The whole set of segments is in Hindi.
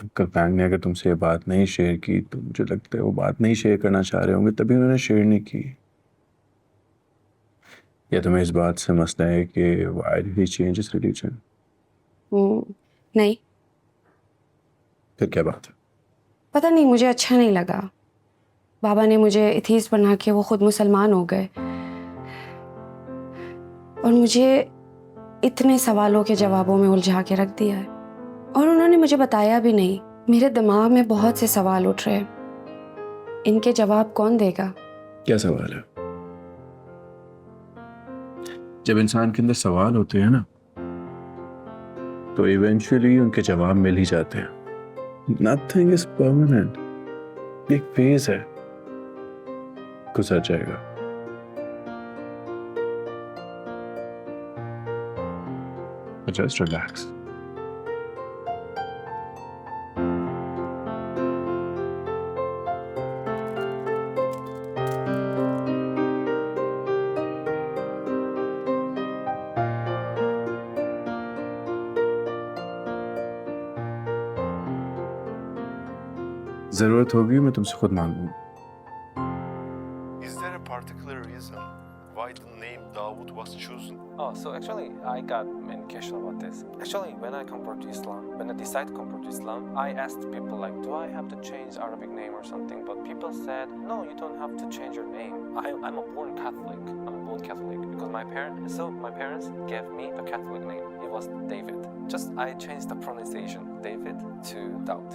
अंकल बैंक ने अगर तुमसे ये बात नहीं शेयर की तो मुझे लगता है वो बात नहीं शेयर करना चाह रहे होंगे, तभी उन्होंने शेयर नहीं की। या तुम्हें इस बात से मसला है कि why did he change his religion? नहीं, फिर क्या बात है? पता नहीं, मुझे अच्छा नहीं लगा। बाबा ने मुझे एथीस्ट बना के वो खुद मुसलमान हो गए और मुझे इतने सवालों के जवाबों में उलझा के रख दिया है। और उन्होंने मुझे बताया भी नहीं। मेरे दिमाग में बहुत से सवाल उठ रहे हैं, इनके जवाब कौन देगा? क्या सवाल है? जब इंसान के अंदर सवाल होते हैं ना, तो इवेंचुअली उनके जवाब मिल ही जाते हैं। नथिंग इज परमानेंट, एक फेज है, गुजर जाएगा। Just relax. जरूरत होगी मैं तुमसे खुद मांगूंगा। Is there a particular reason why the name Dawood was chosen? Oh, so actually, I got many questions about this. Actually, when I convert to Islam, when I decide to convert to Islam, I asked people like, do I have to change Arabic name or something? But people said, no, you don't have to change your name. I'm a born Catholic. I'm a born Catholic because my parents gave me a Catholic name. It was David. Just I changed the pronunciation, David, to Daud.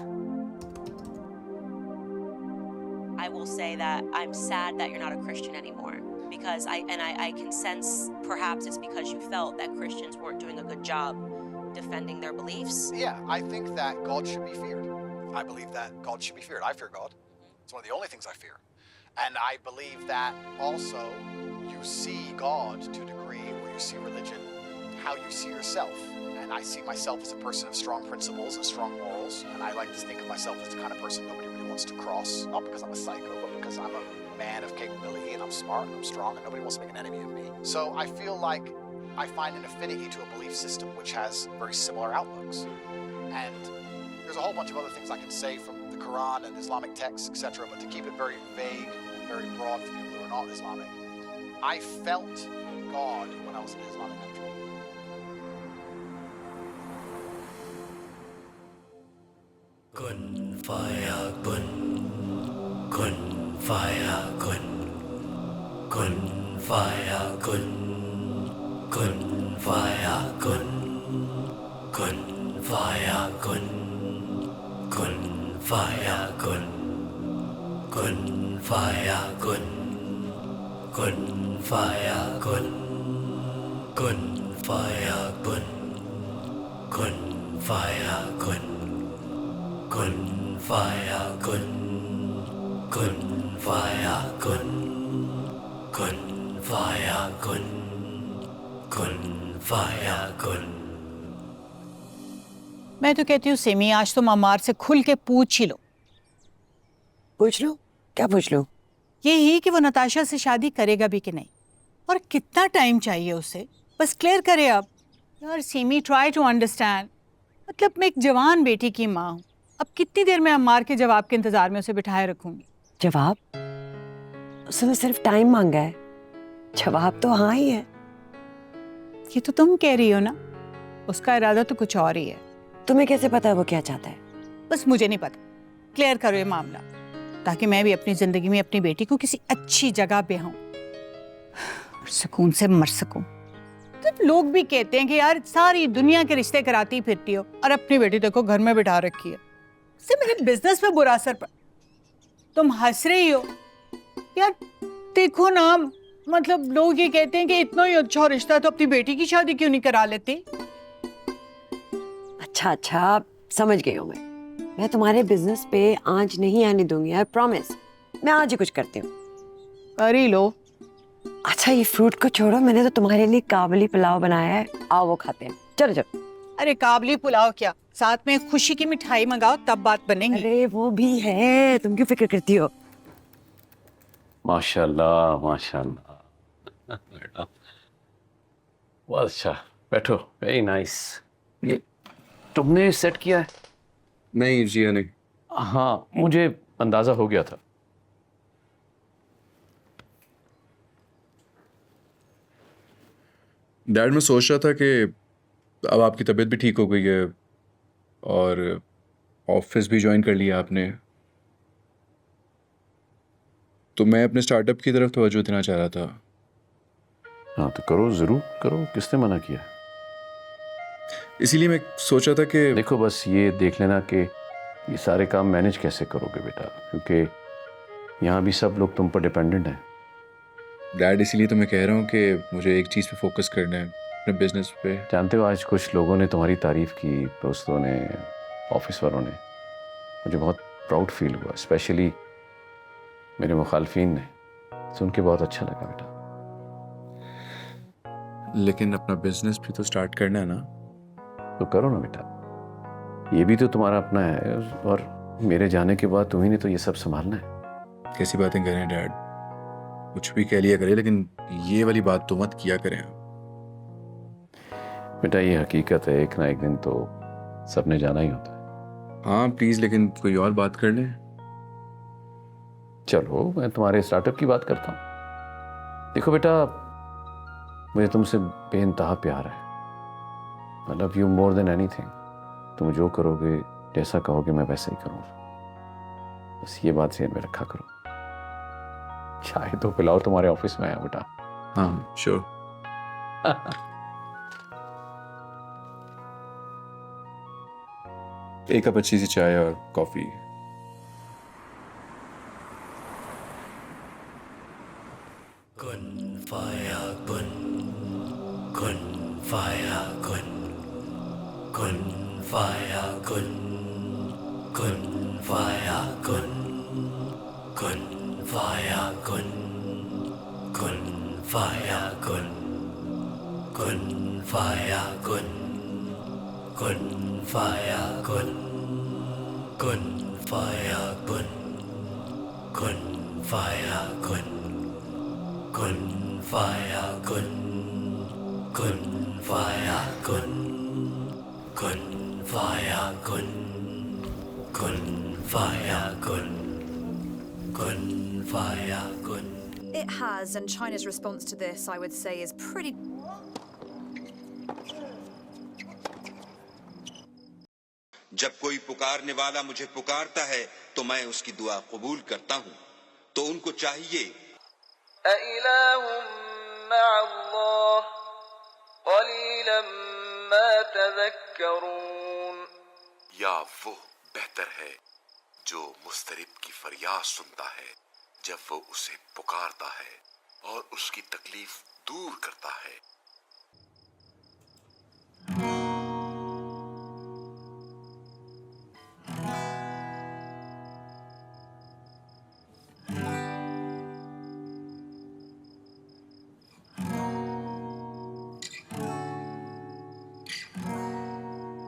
I will say that I'm sad that you're not a Christian anymore, because I can sense perhaps it's because you felt that Christians weren't doing a good job defending their beliefs. Yeah, I think that God should be feared. I believe that God should be feared. I fear God. It's one of the only things I fear. And I believe that also you see God to a degree where you see religion how you see yourself. And I see myself as a person of strong principles and strong morals. And I like to think of myself as the kind of person nobody really wants to cross. Not because I'm a psycho, but because I'm a man of capability and I'm smart and I'm strong and nobody wants to make an enemy of me. So I feel like I find an affinity to a belief system which has very similar outlooks. And there's a whole bunch of other things I can say from the Quran and Islamic texts, etc. But to keep it very vague and very broad for people who are not Islamic, I felt God when I was in an Islamic country. Kun fayakun, kun fayakun, kun fayakun, kun fayakun, kun fayakun, kun fayakun, kun fayakun, kun fayakun, kun fayakun, kun fayakun. Kun fayakun, kun fayakun, kun fayakun, kun fayakun. मैं तो कहती हूँ सेमी, आज तुम अमार से खुल के पूछ ही लो। पूछ लो? क्या पूछ लो? यही कि वो नताशा से शादी करेगा भी कि नहीं, और कितना टाइम चाहिए उसे, बस क्लियर करे अब। यार सेमी, ट्राई टू अंडरस्टैंड। मतलब मैं एक जवान बेटी की माँ हूँ, अब कितनी देर में अम्मार के जवाब के इंतजार में उसे बिठाए रखूंगी? जवाब? उसने सिर्फ टाइम मांगा है, जवाब तो हाँ ही है। ये तो तुम कह रही हो ना, उसका इरादा तो कुछ और ही है। तुम्हें कैसे पता है वो क्या चाहता है? बस मुझे नहीं पता। क्लियर करो ये मामला, ताकि मैं भी अपनी जिंदगी में अपनी बेटी को किसी अच्छी जगह ब्याहूं और सुकून से मर सकूं। तो लोग भी कहते हैं कि यार सारी दुनिया के रिश्ते कराती फिरती हो और अपनी बेटी देखो घर में बिठा रखी है, इससे मेरे बिजनेस पे बुरा असर पड़ा। तुम हंस रही हो यार, देखो ना, मतलब लोग ये कहते हैं कि इतना ही अच्छा रिश्ता तो अपनी बेटी की शादी क्यों नहीं करा लेती? अच्छा, समझ गई हूँ मैं तुम्हारे बिजनेस पे आंच नहीं आने दूंगी, आई प्रॉमिस। मैं आज ही कुछ करती हूँ। कर ही लो। अच्छा ये फ्रूट को छोड़ो, मैंने तो तुम्हारे लिए काबुली पुलाव बनाया है, आओ वो खाते हैं। चलो चलो। अरे काबुली पुलाव क्या, साथ में खुशी की मिठाई मंगाओ तब बात बनेगी। अरे वो भी है, तुम क्यों फिक्र करती हो? माशाल्लाह माशाल्लाह। बहुत अच्छा, बैठो। Very nice. ये तुमने सेट किया है? नहीं जिया नहीं। हाँ, मुझे अंदाज़ा हो गया था। डैड, मैं सोच रहा था कि अब आपकी तबीयत भी ठीक हो गई है और ऑफिस भी ज्वाइन कर लिया आपने, तो मैं अपने स्टार्टअप की तरफ तवज्जो देना चाह रहा था। हाँ तो करो, ज़रूर करो, किसने मना किया? इसीलिए मैं सोच रहा था कि देखो बस ये देख लेना कि ये सारे काम मैनेज कैसे करोगे बेटा, क्योंकि यहाँ भी सब लोग तुम पर डिपेंडेंट हैं। डैड, इसीलिए तो मैं कह रहा हूँ कि मुझे एक चीज़ पे फोकस करना है, अपने बिजनेस पे। जानते हो आज कुछ लोगों ने तुम्हारी तारीफ़ की, दोस्तों ने, ऑफिस वालों ने, मुझे बहुत प्राउड फील हुआ, स्पेशली मेरे मुखालफिन ने, सुन के बहुत अच्छा लगा बेटा। लेकिन अपना बिजनेस भी तो स्टार्ट करना है ना। तो करो ना बेटा, ये भी तो तुम्हारा अपना है और मेरे जाने के बाद तुम्ही ने तो ये सब संभालना है। कैसी बातें कर रहे हैं डैड, कुछ भी कह लिया करें लेकिन ये वाली बात तो मत किया करें। बेटा ये हकीकत है, एक ना एक दिन तो सबने जाना ही होता है। हाँ प्लीज़, लेकिन कोई और बात कर लें। चलो मैं तुम्हारे स्टार्टअप की बात करता हूँ। देखो बेटा, मुझे तुमसे बेइंतहा प्यार है। I love you more than anything. तुम जो करोगे, जैसा कहोगे, मैं वैसा ही करूँगा। बस ये बात ध्यान में रखा करो। चाय तो पिलाओ, तुम्हारे ऑफिस में है बेटा। हाँ श्योर। एक कप अच्छी सी चाय और coffee. Kun faya kun, kun faya kun, kun faya kun, kun faya kun, kun faya kun, kun faya kun, kun faya kun, kun faya kun, kun faya kun, kun faya kun. Kun faya kun, kun faya kun, kun faya kun, kun faya kun, kun faya kun. It has, and China's response to this, I would say, is pretty. जब कोई पुकारने वाला मुझे पुकारता है तो मैं उसकी दुआ कबूल करता हूँ। तो उनको चाहिए या वो बेहतर है जो मुस्तरिब की फरियाद सुनता है जब वो उसे पुकारता है और उसकी तकलीफ दूर करता है।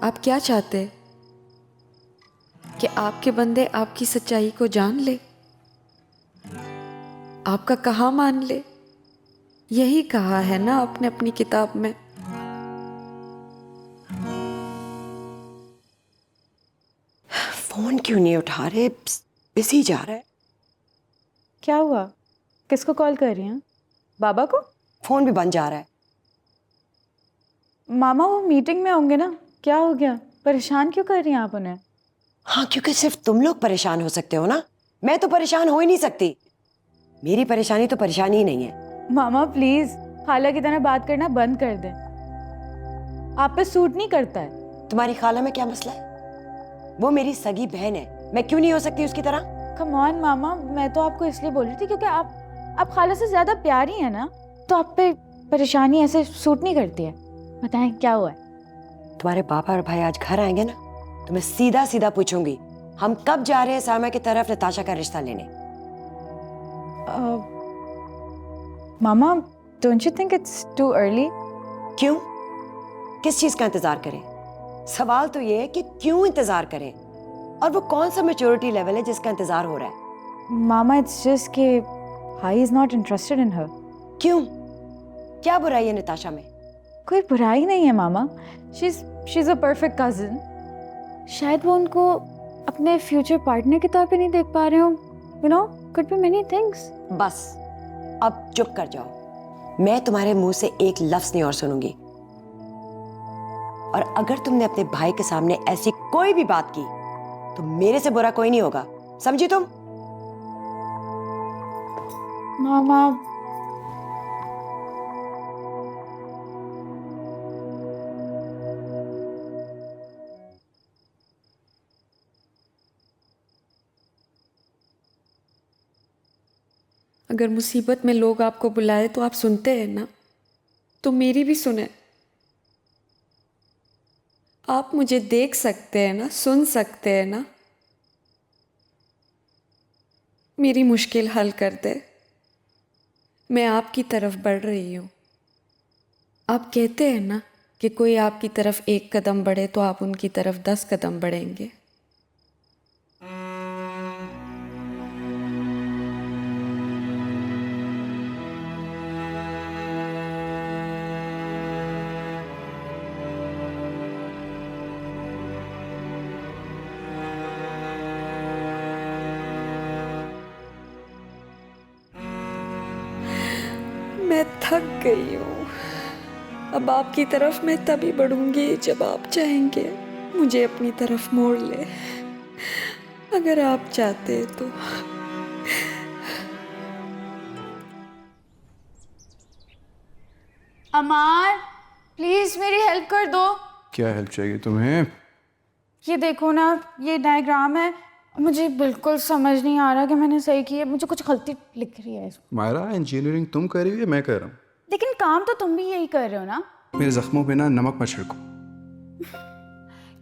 आप क्या चाहते कि आपके बंदे आपकी सच्चाई को जान ले, आपका कहा मान ले? यही कहा है ना आपने अपनी किताब में। फोन क्यों नहीं उठा रहे? बिजी जा रहा है। क्या हुआ? किसको कॉल कर रही हैं? बाबा को? फोन भी बंद जा रहा है। मामा वो मीटिंग में होंगे ना, क्या हो गया? परेशान क्यों कर रही हैं आप उन्हें? हाँ, क्योंकि सिर्फ तुम लोग परेशान हो सकते हो ना, मैं तो परेशान हो ही नहीं सकती। मेरी परेशानी तो परेशानी ही नहीं है। मामा प्लीज खाला की तरह बात करना बंद कर दे, आप पे सूट नहीं करता है। तुम्हारी खाला में क्या मसला है? वो मेरी सगी बहन है, मैं क्यों नहीं हो सकती उसकी तरह? कम ऑन मामा, मैं तो आपको इसलिए बोल रही थी क्योंकि आप खाला से ज्यादा प्यारी है ना, तो आप पे परेशानी ऐसे सूट नहीं करती है। बताएं क्या हुआ है? तुम्हारे पापा और भाई आज घर आएंगे ना, तो मैं सीधा सीधा पूछूंगी, हम कब जा रहे हैं सामा की तरफ नताशा का रिश्ता लेने? मामा, don't you think it's too early? क्यों? किस चीज का इंतजार करें? सवाल तो ये है कि क्यों इंतजार करें, और वो कौन सा मैच्योरिटी लेवल है जिसका इंतजार हो रहा है? मामा इट्स जस्ट कि भाई इज नॉट इंटरेस्टेड इन हर। क्यों? क्या बुराई है नताशा में? कोई बुराई नहीं है मामा, she is a perfect cousin. शायद वो उनको अपने फ्यूचर पार्टनर के तौर पे नहीं देख पा रहे हो? You know, could be many things. बस अब चुप कर जाओ। मैं तुम्हारे मुंह से एक लफ्ज नहीं और सुनूंगी। और अगर तुमने अपने भाई के सामने ऐसी कोई भी बात की तो मेरे से बुरा कोई नहीं होगा, समझी तुम? मामा, अगर मुसीबत में लोग आपको बुलाए तो आप सुनते हैं ना, तो मेरी भी सुने। आप मुझे देख सकते हैं ना, सुन सकते हैं ना, मेरी मुश्किल हल कर दे। मैं आपकी तरफ बढ़ रही हूँ। आप कहते हैं ना कि कोई आपकी तरफ 1 कदम बढ़े तो आप उनकी तरफ 10 कदम बढ़ेंगे। मैं थक गई हूँ। अब आपकी तरफ मैं तभी बढ़ूंगी जब आप चाहेंगे मुझे अपनी तरफ मोड़ ले, अगर आप चाहते तो। अमार, प्लीज मेरी हेल्प कर दो। क्या हेल्प चाहिए तुम्हें? ये देखो ना, ये डायग्राम है, मुझे बिल्कुल समझ नहीं आ रहा कि मैंने सही किया। मुझे कुछ गलती लिख रही है इसमें। मायरा, इंजीनियरिंग तुम कर रही हो या मैं कर रहा हूँ? लेकिन काम तो तुम भी यही कर रहे हो ना। मेरे जख्मों पे ना नमक मत छिड़को।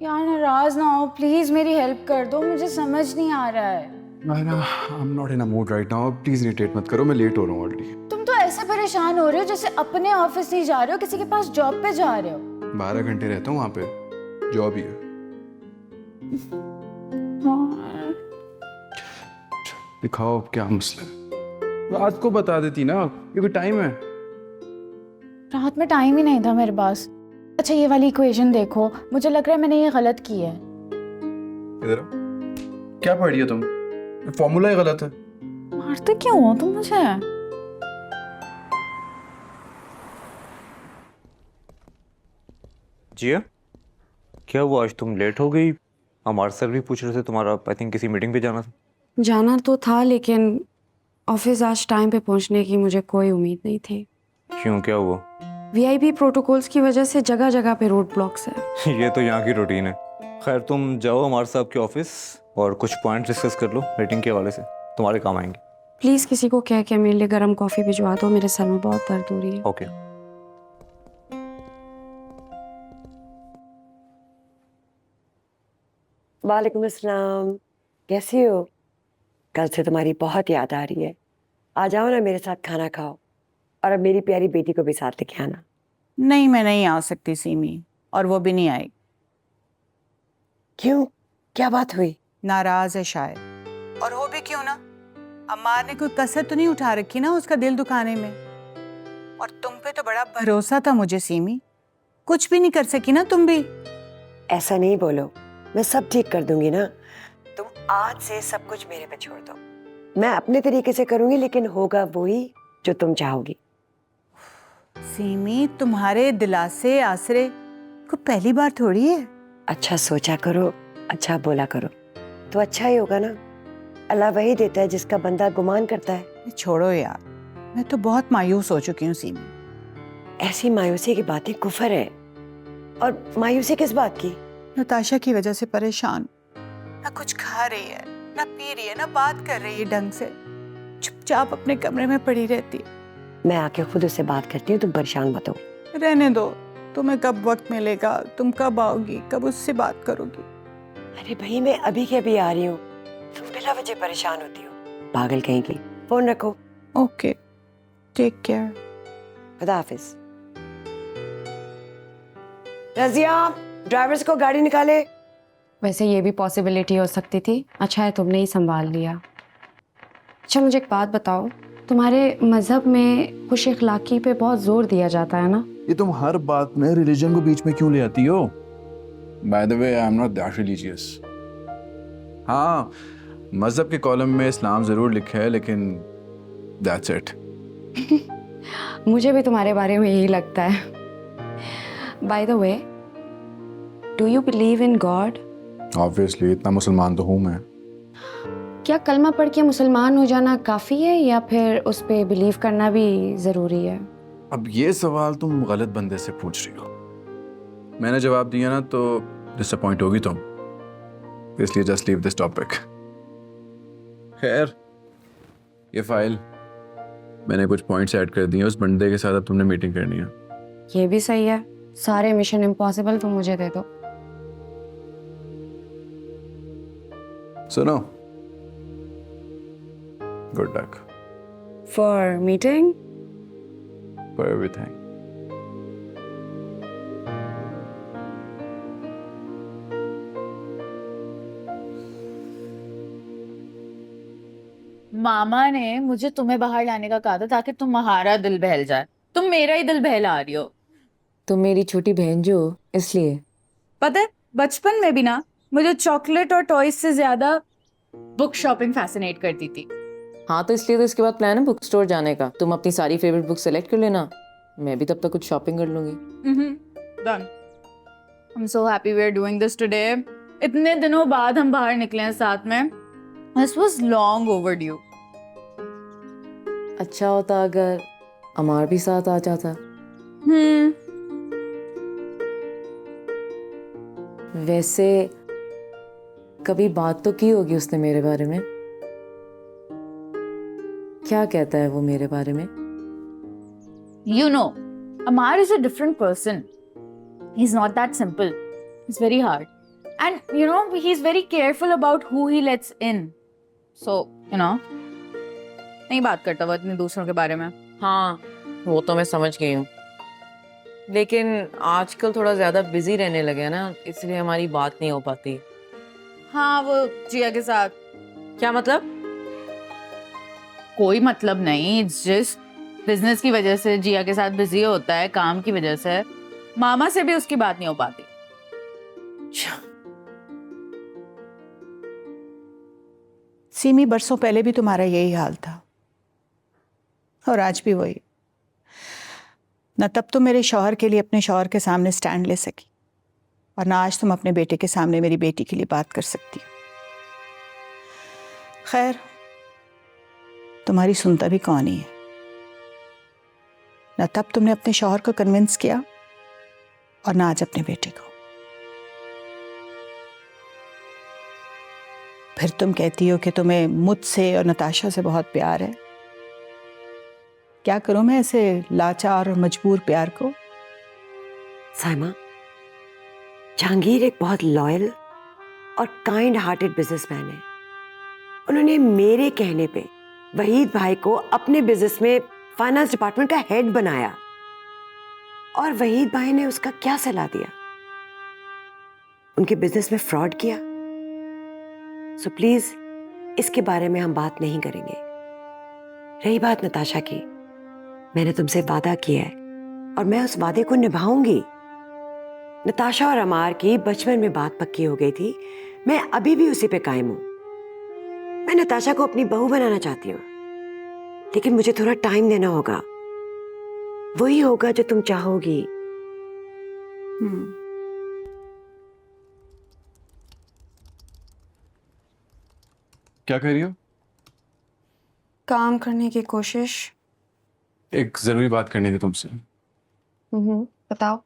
यार नाराज ना हो, प्लीज मेरी हेल्प कर दो, मुझे समझ नहीं आ रहा है। Myra, I am not in a mood right now. Please irritate मत करो, मैं लेट हो रहा हूँ ऑलरेडी। तुम तो ऐसे परेशान हो रहे हो जैसे अपने ऑफिस नहीं जा रहे हो, किसी के पास जॉब पे जा रहे हो। 12 घंटे रहता हूँ वहाँ पे, जॉब ही है। दिखाओ क्या मसला है। रात को बता देती ना, ये भी टाइम है। रात में टाइम ही नहीं था मेरे पास। अच्छा ये वाली इक्वेशन देखो, मुझे लग रहा है मैंने ये गलत की है। इधर आओ। क्या पढ़ रही हो तुम? फॉर्मूला ही गलत है। मारते क्यों हो तुम मुझे? जिया, क्या हुआ आज तुम लेट हो गई? हमारे सर भी पूछ रहे थे तुम्हारा, आई थिंक किसी मीटिंग पे जाना था। जाना तो था, लेकिन ऑफिस आज टाइम पे पहुंचने की मुझे कोई उम्मीद नहीं थी। क्यों, क्या हुआ? वीआईपी प्रोटोकॉल्स की वजह से जगह जगह पे रोड ब्लॉक्स है। ये तो यहाँ की रूटीन है। खैर तुम जाओ हमारे साहब के ऑफिस और कुछ पॉइंट डिस्कस कर लो मीटिंग के हवाले से, तुम्हारे काम आएंगे। प्लीज किसी को कह के मेरे लिए गर्म कॉफी भिजवा दो, मेरे सर में बहुत दर्द हो रही है। ओके। वालेकुम अस्सलाम, कैसी हो? कल से तुम्हारी बहुत याद आ रही है। आ जाओ ना मेरे साथ खाना खाओ, और अब मेरी प्यारी बेटी को भी साथ लेके आना। नहीं, मैं नहीं आ सकती सीमी, और वो भी नहीं आएगी। क्यों, क्या बात हुई? नाराज है शायद। और हो भी क्यों ना, अम्मार ने कोई कसर तो नहीं उठा रखी ना उसका दिल दुखाने में। और तुम पे तो बड़ा भरोसा था मुझे सीमी, कुछ भी नहीं कर सकी ना तुम भी। ऐसा नहीं बोलो, मैं सब ठीक कर दूंगी ना। तुम आज से सब कुछ मेरे पे छोड़ दो। मैं अपने तरीके से करूंगी, लेकिन होगा वही जो तुम चाहोगी। सीमी, तुम्हारे दिलासे आसरे को पहली बार थोड़ी है। अच्छा सोचा करो, अच्छा बोला करो, तो अच्छा ही होगा ना। अल्लाह वही देता है जिसका बंदा गुमान करता है। छोड़ो यार, मैं तो बहुत मायूस हो चुकी हूँ सीमी। ऐसी मायूसी की बातें कुफर है। और मायूसी किस बात की? नताशा की वजह से परेशान, ना कुछ खा रही है, ना पी रही है, ना बात कर रही है ढंग से, चुपचाप अपने कमरे में पड़ी रहती है। मैं आके खुद उससे बात करती हूँ, तुम परेशान मत हो। रहने दो, तुम्हें कब वक्त मिलेगा, तुम कब आओगी, कब उससे बात करोगी? अरे भाई, मैं अभी के अभी आ रही हूँ, तुम बिला वजह परेशान होती हो, पागल कहीं की। फोन रखो। Okay, take care. खुदा हाफिज। रजिया, ड्राइवर्स को गाड़ी निकाले। वैसे ये भी पॉसिबिलिटी हो सकती थी, अच्छा है तुमने ही संभाल लिया। अच्छा मुझे एक बात बताओ, तुम्हारे मजहब में खुश इखलाकी पे बहुत जोर दिया जाता है ना? ये तुम हर बात में रिलीजन को बीच में क्यों ले आती हो? By the way, I am not that religious. हाँ, मज़हब के कॉलम में इस्लाम ज़रूर लिखा है, लेकिन दैट्स इट। मुझे भी तुम्हारे बारे में यही लगता है। By the way, do you believe in God? Obviously, इतना मुसलमान तो हूँ मैं। क्या कलमा पढ़ के मुसलमान हो जाना काफ़ी है या फिर उस पे बिलीव करना भी ज़रूरी है? अब ये सवाल तुम गलत बंदे से पूछ रही हो। मैंने जवाब दिया ना तो डिसअपॉइंट होगी तुम, इसलिए जस्ट लीव दिस टॉपिक। खैर, ये फाइल मैंने कुछ पॉइंट्स ऐड कर दिए, उस बंदे के साथ अब तुमने मीटिंग करनी है। ये भी सही है, सारे मिशन इम्पॉसिबल तुम मुझे दे दो। सुनो, good luck for meeting. For everything. मामा ने मुझे तुम्हें बाहर लाने का कहा था ताकि तुम्हारा दिल बहल जाए। तुम मेरा ही दिल बहला रही हो। तुम मेरी छोटी बहन जो, इसलिए। पता है, बचपन में भी ना मुझे चॉकलेट और टॉयज से ज्यादा बुक शॉपिंग फैसिनेट करती थी। हाँ, तो इसलिए तो इसके बाद प्लान है बुक स्टोर जाने का। तुम अपनी सारी फेवरेट बुक सेलेक्ट कर लेना, मैं भी तब तक कुछ शॉपिंग कर लूंगी। Done. I am so happy we are doing this today. इतने दिनों बाद हम बाहर निकले हैं साथ में। This was long overdue. अच्छा होता अगर अमार भी साथ आ जाता। वैसे कभी बात तो की होगी उसने मेरे बारे में। क्या कहता है वो मेरे बारे में? You know, Amar is a different person. He's not that simple. He's very hard. And, you know, he's very careful about who he lets in. So, you know, नहीं बात करता वो इतने दूसरों के बारे में। हाँ, वो तो मैं समझ गई हूँ, लेकिन आजकल थोड़ा ज्यादा बिजी रहने लगे हैं ना, इसलिए हमारी बात नहीं हो पाती। हाँ, वो जिया के साथ। क्या मतलब? कोई मतलब नहीं, जस्ट बिजनेस की वजह से जिया के साथ बिजी होता है, काम की वजह से। मामा से भी उसकी बात नहीं हो पाती। सीमी, बरसों पहले भी तुम्हारा यही हाल था और आज भी वही। न तब तुम मेरे शौहर के लिए अपने शौहर के सामने स्टैंड ले सकी, और ना आज तुम अपने बेटे के सामने मेरी बेटी के लिए बात कर सकती हो। खैर, तुम्हारी सुनता भी कौन ही है। न तब तुमने अपने शौहर को कन्विंस किया और ना आज अपने बेटे को। फिर तुम कहती हो कि तुम्हें मुझसे और नताशा से बहुत प्यार है। क्या करूं मैं ऐसे लाचार और मजबूर प्यार को? साइमा, जहांगीर एक बहुत लॉयल और काइंड हार्टेड बिजनेसमैन है। उन्होंने मेरे कहने पे वहीद भाई को अपने बिजनेस में फाइनेंस डिपार्टमेंट का हेड बनाया, और वहीद भाई ने उसका क्या सलाह दिया? उनके बिजनेस में फ्रॉड किया। सो प्लीज इसके बारे में हम बात नहीं करेंगे। रही बात नताशा की, मैंने तुमसे वादा किया है और मैं उस वादे को निभाऊंगी। नताशा और अमार की बचपन में बात पक्की हो गई थी, मैं अभी भी उसी पे कायम हूं। मैं नताशा को अपनी बहू बनाना चाहती हूँ, लेकिन मुझे थोड़ा टाइम देना होगा। वही होगा जो तुम चाहोगी। क्या कर रही हो? काम करने की कोशिश। एक जरूरी बात करनी थी तुमसे। बताओ।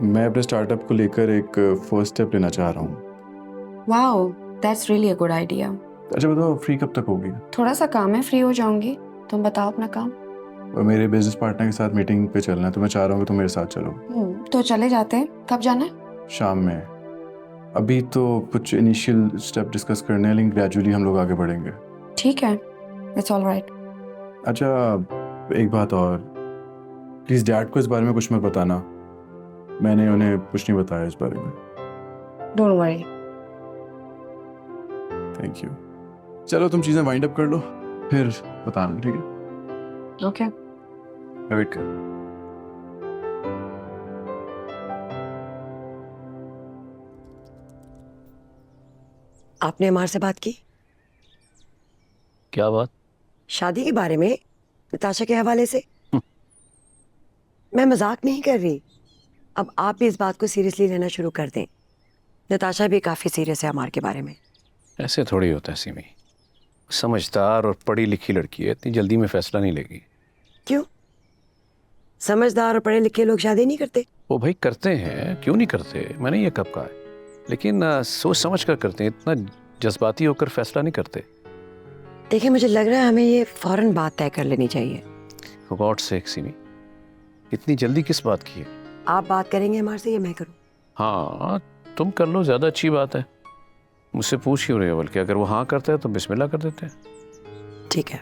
मैं अपने स्टार्टअप को लेकर एक फर्स्ट स्टेप लेना चाह रहा हूँ। Wow, that's really a good idea. अच्छा बताओ, फ्री कब तक होगी? थोड़ा सा काम है, फ्री हो जाऊंगी। तुम बताओ अपना काम। और मेरे बिजनेस पार्टनर के साथ मीटिंग पे चलना है, तो मैं चाह रहा हूँ कि तुम मेरे साथ चलो। तो चले जाते हैं। कब जाना है? शाम में। अभी तो कुछ इनिशियल स्टेप डिस्कस करने हैं, लेकिन ग्रेजुअली हम लोग आगे बढ़ेंगे। ठीक है, इट्स ऑल राइट। अच्छा, एक बात और, प्लीज डैड को इस बारे में कुछ मत बताना। मैंने उन्हें कुछ नहीं बताया इस बारे में। Don't worry. Thank you. चलो तुम चीजें वाइंड अप कर लो, फिर बताना, ठीक है? ओके। मैं वेट कर। आपने अमार से बात की? क्या बात? शादी के बारे में, नताशा के हवाले से। मैं मजाक नहीं कर रही। अब आप भी इस बात को सीरियसली लेना शुरू कर दें। नताशा भी काफी सीरियस है अमार के बारे में। ऐसे थोड़ी होता है सिमी, समझदार और पढ़ी लिखी लड़की है, इतनी जल्दी में फैसला नहीं लेगी। क्यों? समझदार और पढ़े लिखे लोग शादी नहीं करते? वो भाई करते हैं, क्यों नहीं करते, मैंने ये कब कहा है, लेकिन सोच समझ कर करते हैं, इतना जज्बाती होकर फैसला नहीं करते। देखिए, मुझे लग रहा है हमें ये फौरन बात तय कर लेनी चाहिए। For God's sake, सिमी, इतनी जल्दी किस बात की है? आप बात करेंगे हमारे से या मैं करूं? हाँ, तुम कर लो, ज्यादा अच्छी बात है। मुझसे पूछ क्यों रहे हो? बल्कि अगर वो हाँ करता है तो बिस्मिल्लाह कर देते हैं। ठीक है।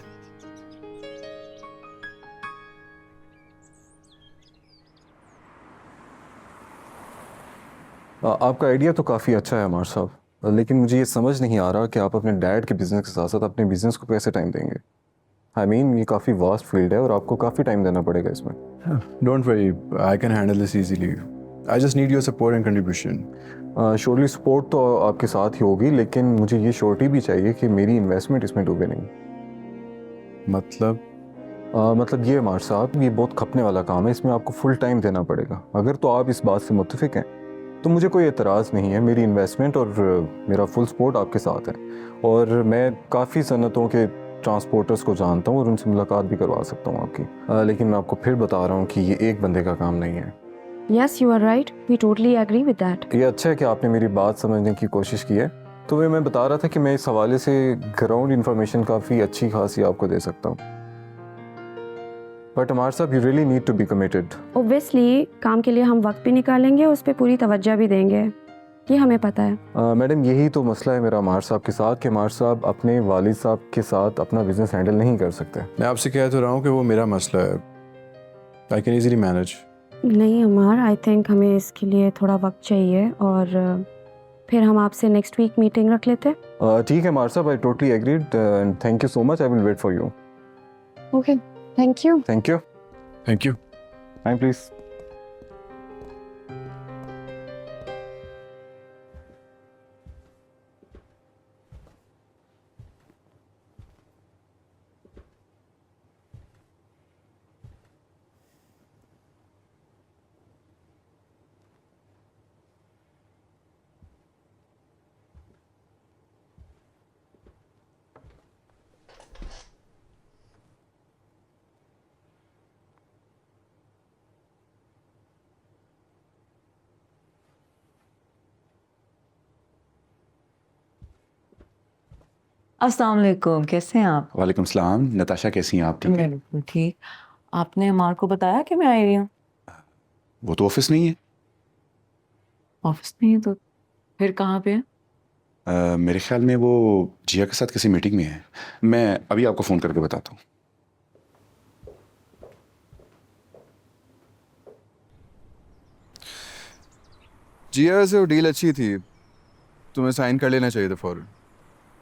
आपका आइडिया तो काफ़ी अच्छा है अमार साहब, लेकिन मुझे ये समझ नहीं आ रहा कि आप अपने डैड के बिजनेस के साथ साथ अपने बिजनेस को कैसे टाइम देंगे। आई मीन, ये काफ़ी वास्ट फील्ड है और आपको काफ़ी टाइम देना पड़ेगा इसमें। Don't worry, I can handle this easily. I just need your support and contribution. Surely support तो आपके साथ ही होगी, लेकिन मुझे ये श्योरिटी भी चाहिए कि मेरी इन्वेस्टमेंट इसमें डूबे नहीं। मतलब ये अमार साहब, ये बहुत खपने वाला काम है, इसमें आपको फुल टाइम देना पड़ेगा। अगर तो आप इस बात से मुत्तफिक हैं तो मुझे कोई एतराज़ नहीं है। मेरी इन्वेस्टमेंट और मेरा फुल सपोर्ट आपके साथ है, और मैं काफ़ी सनतों के ट्रांसपोर्टर्स को जानता हूँ और उनसे मुलाकात भी करवा सकता हूँ आपकी। लेकिन मैं आपको फिर बता रहा हूँ कि ये एक बंदे का काम नहीं है। Yes, you are right. We totally agree with that. ये अच्छा है कि आपने मेरी बात समझने की कोशिश की है। तो मैं बता रहा था कि मैं इस हवाले से ग्राउंड इन्फॉर्मेशन काफ़ी अच्छी खासी आपको दे सकता हूँ। But Amar sahab, you really need to be committed. Obviously, काम के लिए हम वक्त भी निकालेंगे, उस पर पूरी तवज्जो भी देंगे, ये हमें पता है। मैडम, यही तो मसला है मेरा अमार साहब के साथ कि अमार साहब अपने वालिद साहब के साथ अपना बिजनेस हैंडल नहीं कर सकते। मैं आपसे कह तो रहा हूँ कि वो मेरा मसला है। I can easily manage. नहीं अमार, आई थिंक हमें इसके लिए थोड़ा वक्त चाहिए, और फिर हम आपसे नेक्स्ट वीक मीटिंग रख लेते हैं। ठीक है Amar sahab, I totally agreed and thank you so much. I will wait for you. Okay, thank you. Thank you. Thank you. Time please. अस्सलाम वालेकुम, कैसे हैं आप? वालेकुम सलाम। नताशा कैसी हैं आप? ठीक है। बिल्कुल ठीक। आपने अमार को बताया कि मैं आई हुई हूँ? वो तो ऑफिस नहीं है। ऑफिस नहीं है तो फिर कहाँ पे है? मेरे ख्याल में वो जिया के साथ किसी मीटिंग में है। मैं अभी आपको फ़ोन करके बताता हूँ। जिया से वो डील अच्छी थी, तुम्हें साइन कर लेना चाहिए था फौरन।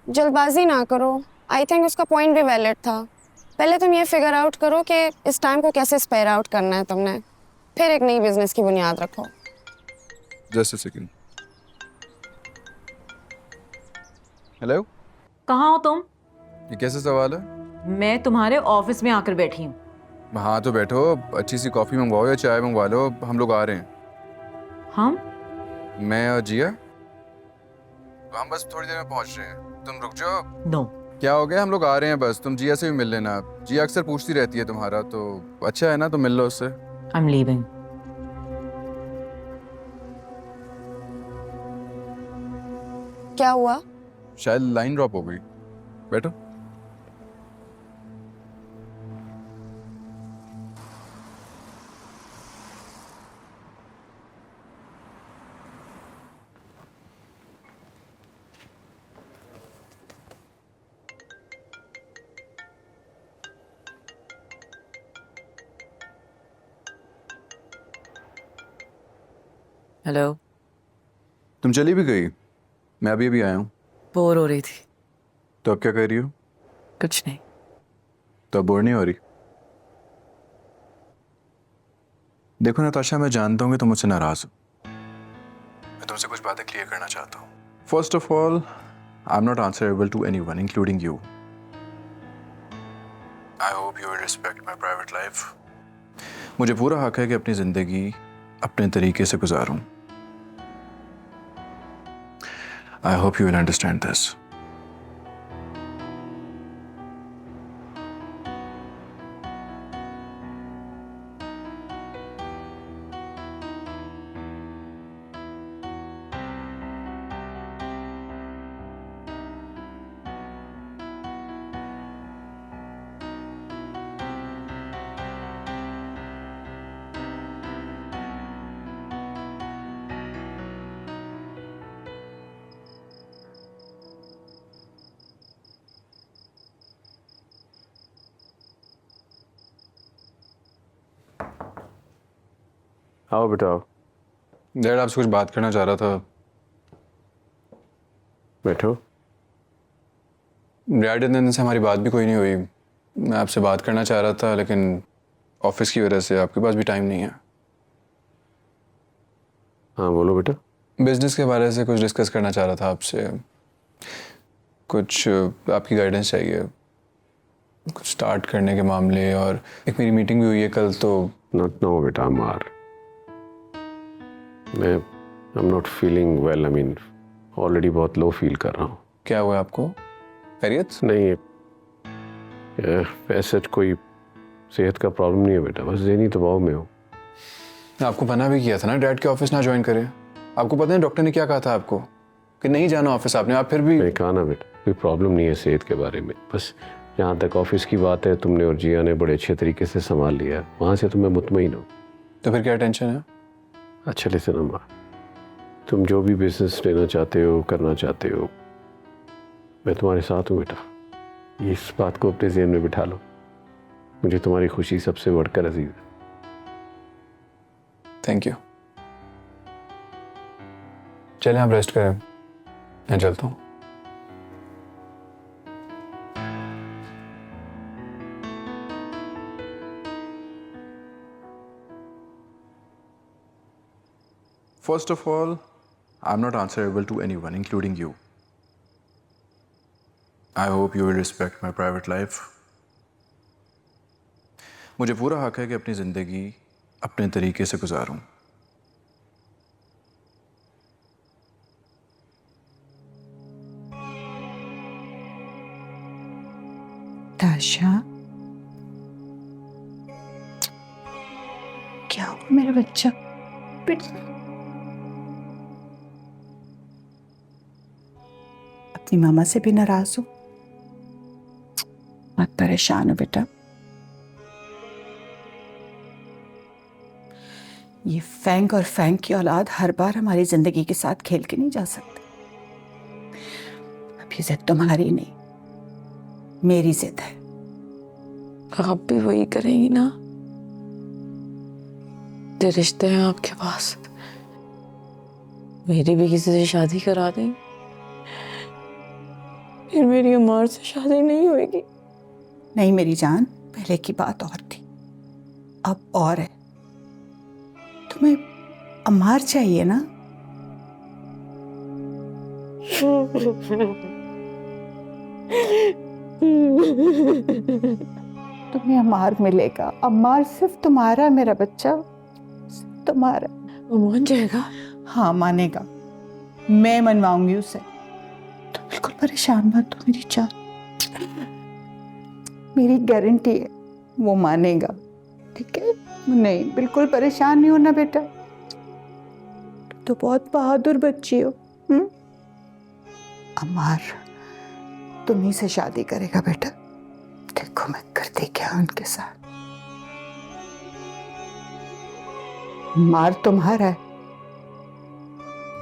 जल्दबाजी ना करो, आई थिंक उसका पॉइंट भी वैलिड था। पहले तुम ये फिगर आउट करो कि इस टाइम को कैसे स्पेयर आउट करना है तुमने, फिर एक नई बिजनेस की बुनियाद रखो। Just a second. हेलो, कहाँ हो तुम? ये कैसा सवाल है? मैं तुम्हारे ऑफिस में आकर बैठी हूँ। हाँ तो बैठो, अच्छी सी कॉफ़ी मंगवाओ या चाय मंगवा लो, हम लोग आ रहे हैं। हम? मैं और जिया, हम बस थोड़ी देर में पहुंच रहे हैं, तुम रुक जाओ। नो। क्या हो गया, हम लोग आ रहे हैं बस, तुम जिया से भी मिल लेना। जिया अक्सर पूछती रहती है तुम्हारा, तो अच्छा है ना, तो मिल लो उससे। I am leaving. क्या हुआ? शायद लाइन ड्रॉप हो गई। बैठो। हेलो। तुम चली भी गई? मैं अभी अभी आया हूँ। बोर हो रही थी। तो अब क्या कर रही हो? कुछ नहीं। तो अब बोर नहीं हो रही? देखो नताशा, मैं जानता हूँ कि तुम मुझसे नाराज हो। मैं तुमसे कुछ बातें क्लियर करना चाहता हूँ। First of all, I'm not answerable to anyone, including you. I hope you will respect my private life. मुझे पूरा हक है कि अपनी ज़िंदगी अपने तरीके से गुजारूं. I hope you will understand this. आओ बेटा आओ. डैड आपसे कुछ बात करना चाह रहा था. बैठो. डैड इतने दिन से हमारी बात भी कोई नहीं हुई. मैं आपसे बात करना चाह रहा था लेकिन ऑफिस की वजह से आपके पास भी टाइम नहीं है. हाँ बोलो बेटा. बिजनेस के बारे से कुछ डिस्कस करना चाह रहा था आपसे. कुछ आपकी गाइडेंस चाहिए कुछ स्टार्ट करने के मामले. और एक मेरी मीटिंग भी हुई है कल तो. नॉट नो बेटा मार. मैं I'm not feeling well. I mean, already बहुत लो फील कर रहा हूँ. क्या हुआ आपको? खैरियत? नहीं वैसे कोई सेहत का प्रॉब्लम नहीं है बेटा. बस ज़हनी दबाव में हूँ. आपको मना भी किया था ना डैड के ऑफिस ना ज्वाइन करें. आपको पता है डॉक्टर ने क्या कहा था आपको कि नहीं जाना ऑफिस. आपने आप फिर भी. मैं कहा ना बेटा कोई प्रॉब्लम नहीं है सेहत के बारे में. बस जहाँ तक ऑफिस की बात है तुमने और जिया ने बड़े अच्छे तरीके से संभाल लिया. वहाँ से तो मैं मुतमईन हूँ. तो फिर क्या टेंशन है? अच्छा लिसन अम्मा, तुम जो भी बिजनेस लेना चाहते हो करना चाहते हो मैं तुम्हारे साथ हूँ बेटा. इस बात को अपने ज़हन में बिठा लो. मुझे तुम्हारी खुशी सबसे बढ़कर अजीज है. Thank you. चलें आप रेस्ट करें. मैं चलता हूँ. First of all, I'm not answerable to anyone, including you. I hope you will respect my private life. मुझे पूरा हक है कि अपनी ज़िंदगी अपने तरीके से गुजारूं. ताशा, क्या हुआ मेरा बच्चा? अपनी मामा से भी नाराज हो? मत परेशान हो बेटा. ये फैंक और फैंक की औलाद हर बार हमारी जिंदगी के साथ खेल के नहीं जा सकते. अब ये जिद तुम्हारी नहीं मेरी जिद है. आप भी वही करेंगी ना? जो रिश्ते हैं आपके पास मेरी भी किसी से शादी करा दें. फिर मेरी अम्मार से शादी नहीं होगी. नहीं मेरी जान, पहले की बात और थी अब और है. तुम्हें अम्मार चाहिए ना? तुम्हें अम्मार मिलेगा. अम्मार सिर्फ तुम्हारा मेरा बच्चा, सिर्फ तुम्हारा. वो मान जाएगा? हाँ मानेगा. मैं मनवाऊंगी उसे. तुम बिल्कुल परेशान मत हो मेरी जान. मेरी गारंटी है वो मानेगा. ठीक है? नहीं बिल्कुल परेशान नहीं होना बेटा. तो बहुत बहादुर बच्ची हो. अम्मार तुम्ही से शादी करेगा बेटा. देखो मैं करती क्या उनके साथ. मार तुम्हारा है,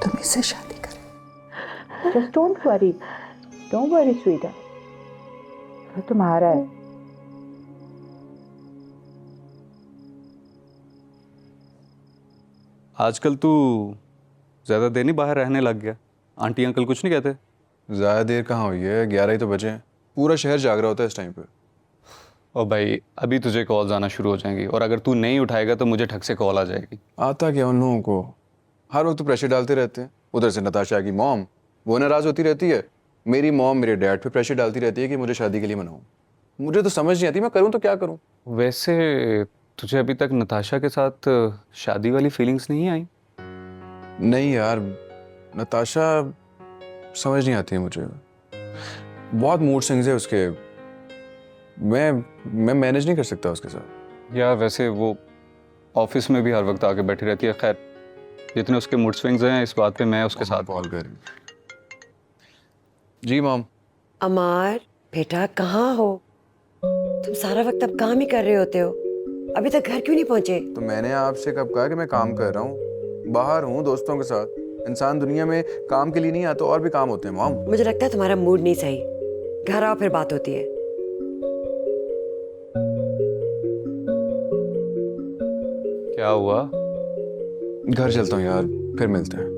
तुम्ही से शादी करे. Just don't worry, sweetheart. वो तुम्हारा है. आजकल तू ज़्यादा देर नहीं बाहर रहने लग गया. आंटी अंकल कुछ नहीं कहते? ज़्यादा देर कहाँ हुई है, 11 ही तो बजे हैं. पूरा शहर जाग रहा होता है इस टाइम पे. और भाई अभी तुझे कॉल्स आना शुरू हो जाएंगी और अगर तू नहीं उठाएगा तो मुझे ठग से कॉल आ जाएगी. आता क्या उन लोगों को, हर वक्त तो प्रेशर डालते रहते हैं. उधर से नताशा की मॉम, वो नाराज़ होती रहती है. मेरी मॉम मेरे डैड पे प्रेशर डालती रहती है कि मुझे शादी के लिए मनाऊं। मुझे तो समझ नहीं आती मैं करूं तो क्या करूं। वैसे तुझे अभी तक नताशा के साथ शादी वाली फीलिंग्स नहीं आई? नहीं यार, नताशा समझ नहीं आती है मुझे। बहुत मूड स्विंग्स है उसके। मैं मैनेज नहीं कर सकता उसके साथ। यार वैसे वो ऑफिस में भी हर वक्त आके बैठी रहती है। खैर, जितने उसके मूड स्विंग्स हैं इस बात पे मैं उसके साथ कॉल कर। जी मॉम। अमार बेटा कहाँ हो? तुम सारा वक्त अब काम ही कर रहे होते हो, अभी तक घर क्यों नहीं पहुंचे? तो मैंने आपसे कब कहा कि मैं काम कर रहा हूँ? बाहर हूँ दोस्तों के साथ। इंसान दुनिया में काम के लिए नहीं आता, और भी काम होते हैं मॉम। मुझे लगता है तुम्हारा मूड नहीं सही। घर आओ फिर बात होती है। क्या हुआ? घर चलता हूँ यार, फिर मिलते हैं।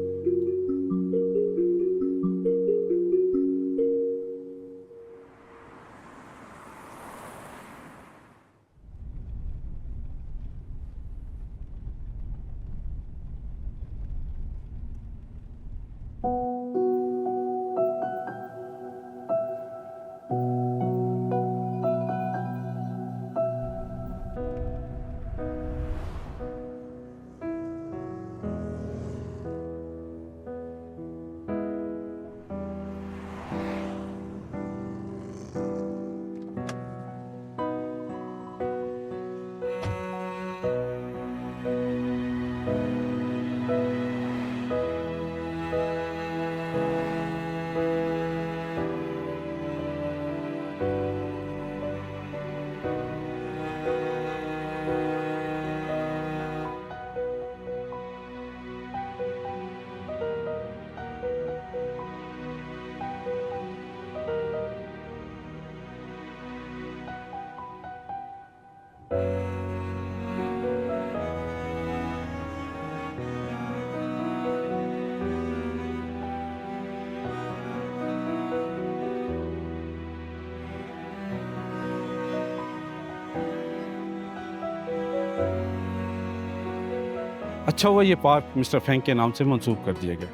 अच्छा हुआ ये पार्क मिस्टर फैंक के नाम से मंसूब कर दिया गया,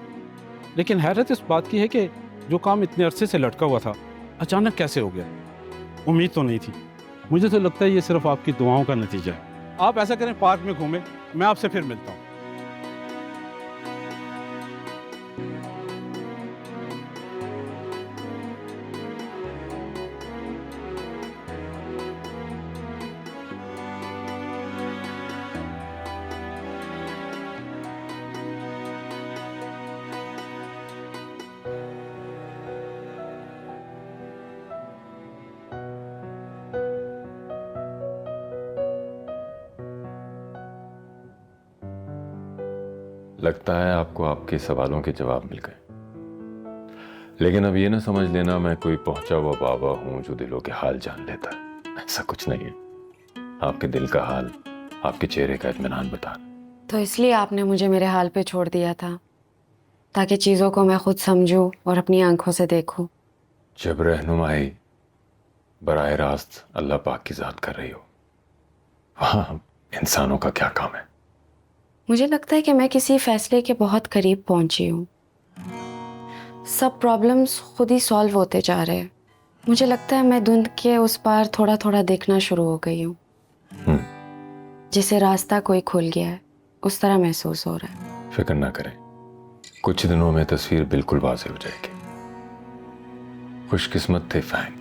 लेकिन हैरत इस बात की है कि जो काम इतने अरसे से लटका हुआ था अचानक कैसे हो गया। उम्मीद तो नहीं थी। मुझे तो लगता है ये सिर्फ आपकी दुआओं का नतीजा है। आप ऐसा करें, पार्क में घूमें, मैं आपसे फिर मिलता हूँ। लगता है आपको आपके सवालों के जवाब मिल गए, लेकिन अब ये ना समझ लेना मैं कोई पहुंचा हुआ बाबा हूं जो दिलों के हाल जान लेता है। ऐसा कुछ नहीं है। आपके दिल का हाल आपके चेहरे का इत्मीनान बता। तो इसलिए आपने मुझे मेरे हाल पे छोड़ दिया था, ताकि चीज़ों को मैं खुद समझूं और अपनी आंखों से देखूं। जब रहनुमाई बराह रास्त अल्लाह पाक की ज़ात कर रही हो, वहाँ इंसानों का क्या काम है? मुझे लगता है कि मैं किसी फैसले के बहुत करीब पहुंची हूँ। सब प्रॉब्लम्स खुद ही सॉल्व होते जा रहे हैं। मुझे लगता है मैं धुंध के उस पार थोड़ा थोड़ा देखना शुरू हो गई हूँ। जिसे रास्ता कोई खुल गया है, उस तरह महसूस हो रहा है। फिक्र ना करें, कुछ दिनों में तस्वीर बिल्कुल वाज़ेह हो जाएगी। खुशकिस्मत थे फैंग,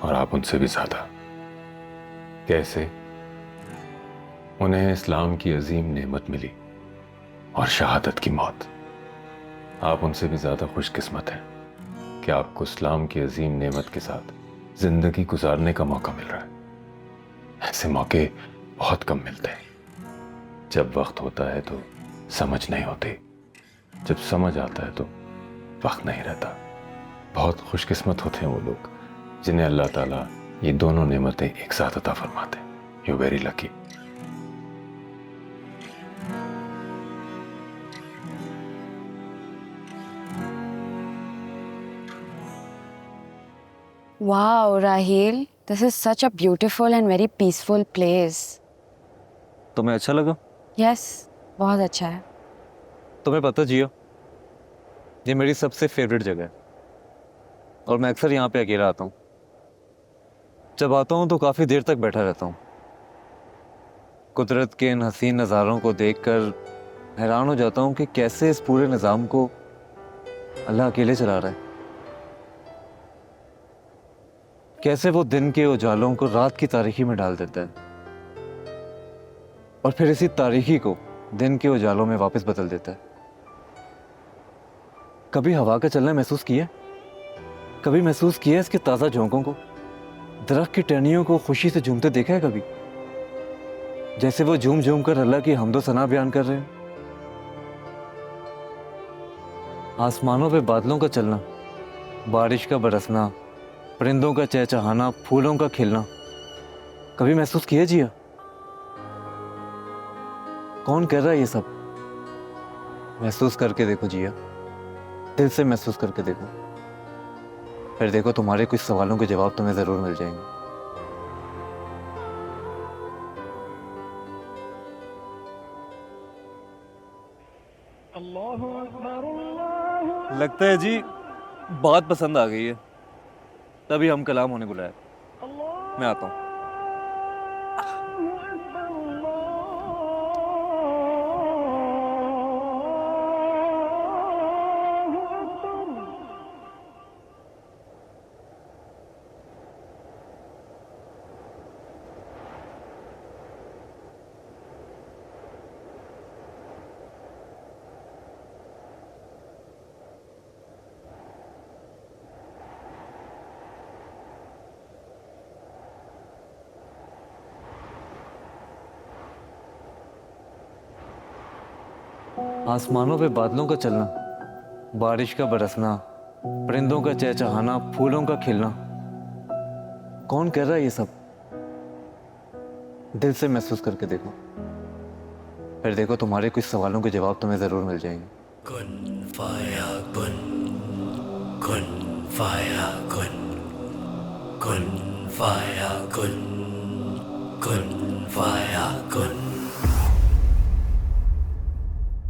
और आप उनसे भी ज्यादा। कैसे? उन्हें इस्लाम की अजीम नेमत मिली और शहादत की मौत। आप उनसे भी ज्यादा खुशकिस्मत हैं कि आपको इस्लाम की अजीम नेमत के साथ जिंदगी गुजारने का मौका मिल रहा है। ऐसे मौके बहुत कम मिलते हैं। जब वक्त होता है तो समझ नहीं होती, जब समझ आता है तो वक्त नहीं रहता। बहुत खुशकिस्मत होते हैं वो लोग जिन्हें अल्लाह ताला ये दोनों नेमतें एक साथ अता फरमाते हैं। You very lucky. Wow, Raheel, this is such a beautiful and very peaceful place. तुम्हें अच्छा लगा? Yes, बहुत अच्छा है। तुम्हें पता जियो, ये मेरी सबसे फेवरेट जगह है। और मैं अक्सर यहाँ पे अकेला आता हूँ। जब आता हूँ तो काफ़ी देर तक बैठा रहता हूँ। कुदरत के इन हसीन नज़ारों को देखकर हैरान हो जाता हूँ कि कैसे इस पूरे निज़ाम को अल्लाह अकेले चला रहा है। कैसे वो दिन के उजालों को रात की तारीकी में डाल देता है और फिर इसी तारीकी को दिन के उजालों में वापस बदल देता है। कभी हवा का चलना महसूस किया? कभी महसूस किया इसके ताज़ा झोंकों को? दरख्त की टहनियों को खुशी से झूमते देखा है कभी? जैसे वो झूम झूम कर अल्लाह की हम्दो सना बयान कर रहे हैं। आसमानों पे बादलों का चलना, बारिश का बरसना, परिंदों का चहचहाना, फूलों का खिलना कभी महसूस किया जिया? कौन कर रहा है ये सब? महसूस करके देखो जिया, दिल से महसूस करके देखो। फिर देखो तुम्हारे कुछ सवालों के जवाब तुम्हें जरूर मिल जाएंगे। लगता है जी बात पसंद आ गई है, तभी हम कलाम होने बुलाए। मैं आता हूँ। आसमानों पे बादलों का चलना, बारिश का बरसना, परिंदों का चहचहाना, फूलों का खिलना कौन कर रहा है ये सब? दिल से महसूस करके देखो। फिर देखो तुम्हारे कुछ सवालों के जवाब तुम्हें जरूर मिल जाएंगे। कुन फाया कुन, कुन फाया कुन, कुन फाया कुन, कुन फाया कुन।